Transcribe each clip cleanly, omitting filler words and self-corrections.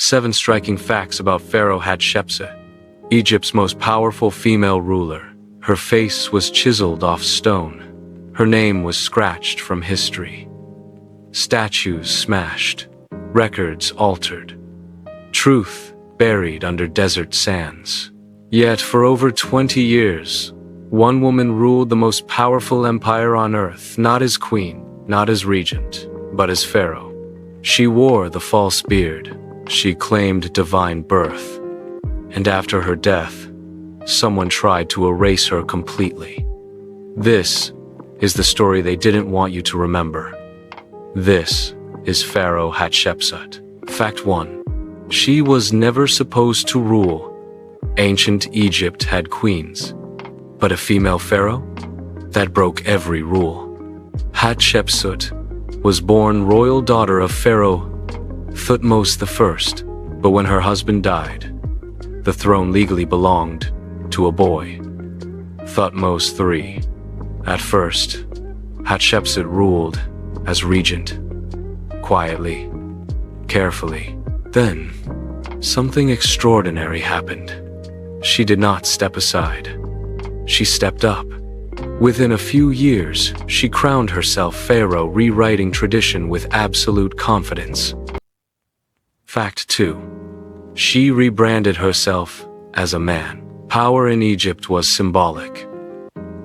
7 striking facts about Pharaoh Hatshepsut, Egypt's most powerful female ruler. Her face was chiseled off stone. Her name was scratched from history. Statues smashed. Records altered. Truth buried under desert sands. Yet for over 20 years, one woman ruled the most powerful empire on earth, not as queen, not as regent, but as Pharaoh. She wore the false beard. She claimed divine birth. And after her death, someone tried to erase her completely. This is the story they didn't want you to remember. This is Pharaoh Hatshepsut. Fact 1. She was never supposed to rule. Ancient Egypt had queens. But a female pharaoh? That broke every rule. Hatshepsut was born royal daughter of Pharaoh Thutmose I, but when her husband died, the throne legally belonged to a boy, Thutmose III. At first, Hatshepsut ruled as regent, quietly, carefully. Then, something extraordinary happened. She did not step aside. She stepped up. Within a few years, she crowned herself pharaoh, rewriting tradition with absolute confidence. Fact 2. She rebranded herself as a man. Power in Egypt was symbolic,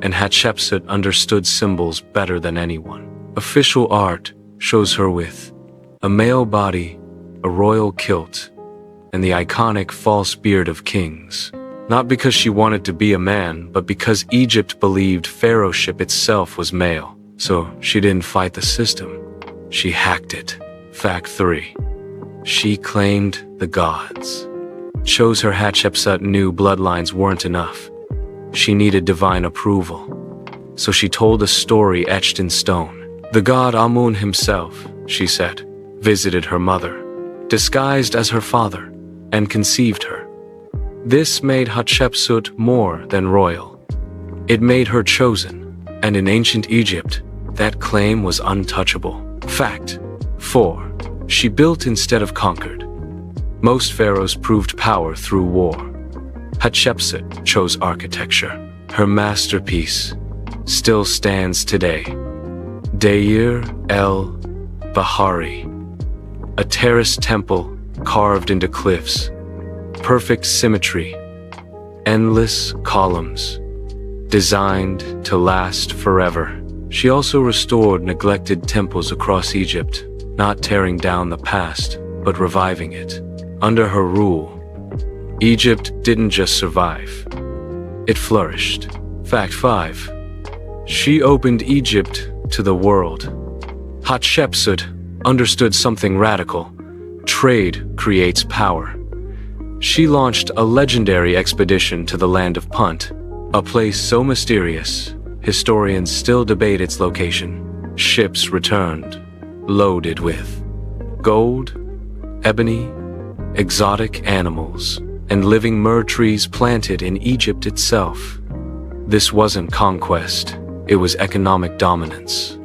and Hatshepsut understood symbols better than anyone. Official art shows her with a male body, a royal kilt, and the iconic false beard of kings. Not because she wanted to be a man, but because Egypt believed pharaohship itself was male. So she didn't fight the system. She hacked it. Fact 3. She claimed the gods. Shows her Hatshepsut knew bloodlines weren't enough. She needed divine approval. So she told a story etched in stone. The god Amun himself, she said, visited her mother, disguised as her father, and conceived her. This made Hatshepsut more than royal. It made her chosen, and in ancient Egypt, that claim was untouchable. Fact 4. She built instead of conquered. Most pharaohs proved power through war. Hatshepsut chose architecture. Her masterpiece still stands today. Deir el-Bahari, a terraced temple carved into cliffs. Perfect symmetry, endless columns, designed to last forever. She also restored neglected temples across Egypt, not tearing down the past, but reviving it. Under her rule, Egypt didn't just survive, it flourished. Fact 5. She opened Egypt to the world. Hatshepsut understood something radical. Trade creates power. She launched a legendary expedition to the land of Punt, a place so mysterious, historians still debate its location. Ships returned, loaded with gold, ebony, exotic animals, and living myrrh trees planted in Egypt itself. This wasn't conquest, it was economic dominance.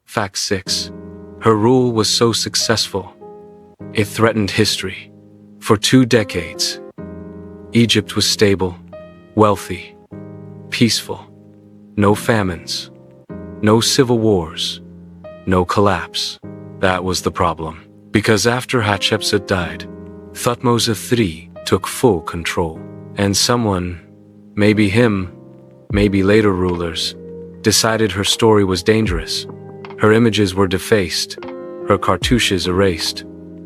Fact 6. Her rule was so successful, it threatened history. For 2 decades, Egypt was stable, wealthy, peaceful. No famines, no civil wars, no collapse. That was the problem. Because after Hatshepsut died, Thutmose III took full control. And someone, maybe him, maybe later rulers, decided her story was dangerous. Her images were defaced, her cartouches erased,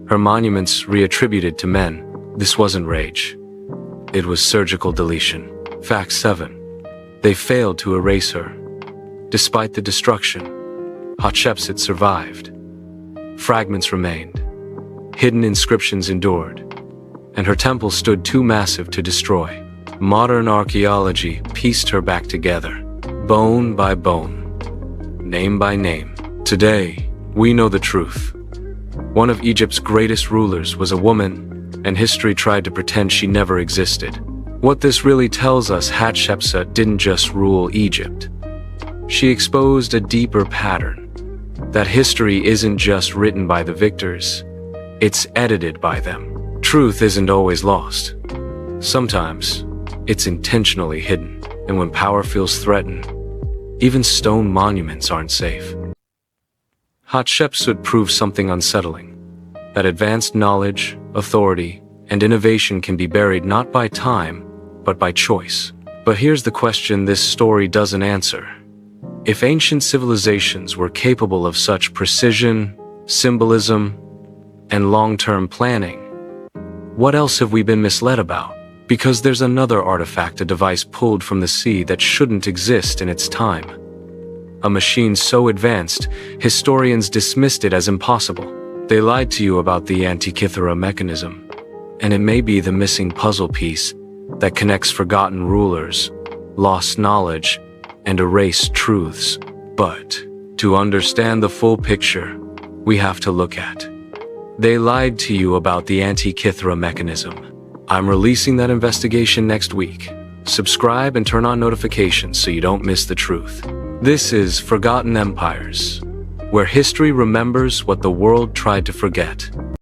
her monuments reattributed to men. This wasn't rage. It was surgical deletion. Fact 7. They failed to erase her. Despite the destruction, Hatshepsut survived. Fragments remained. Hidden inscriptions endured. And her temple stood too massive to destroy. Modern archaeology pieced her back together, bone by bone, name by name. Today, we know the truth. One of Egypt's greatest rulers was a woman, and history tried to pretend she never existed. What this really tells us, Hatshepsut didn't just rule Egypt. She exposed a deeper pattern, that history isn't just written by the victors, It's edited by them. Truth isn't always lost. Sometimes, it's intentionally hidden, and when power feels threatened, even stone monuments aren't safe. Hatshepsut proves something unsettling, that advanced knowledge, authority, and innovation can be buried not by time, but by choice. But here's the question this story doesn't answer. If ancient civilizations were capable of such precision, symbolism, and long-term planning, what else have we been misled about? Because there's another artifact, a device pulled from the sea that shouldn't exist in its time. A machine so advanced, historians dismissed it as impossible. They lied to you about the Antikythera mechanism, and it may be the missing puzzle piece that connects forgotten rulers, lost knowledge, and erased truths. But to understand the full picture, we have to look at. They lied to you about the Antikythera mechanism. I'm releasing that investigation next week. Subscribe and turn on notifications so you don't miss the truth. This is Forgotten Empires, where history remembers what the world tried to forget.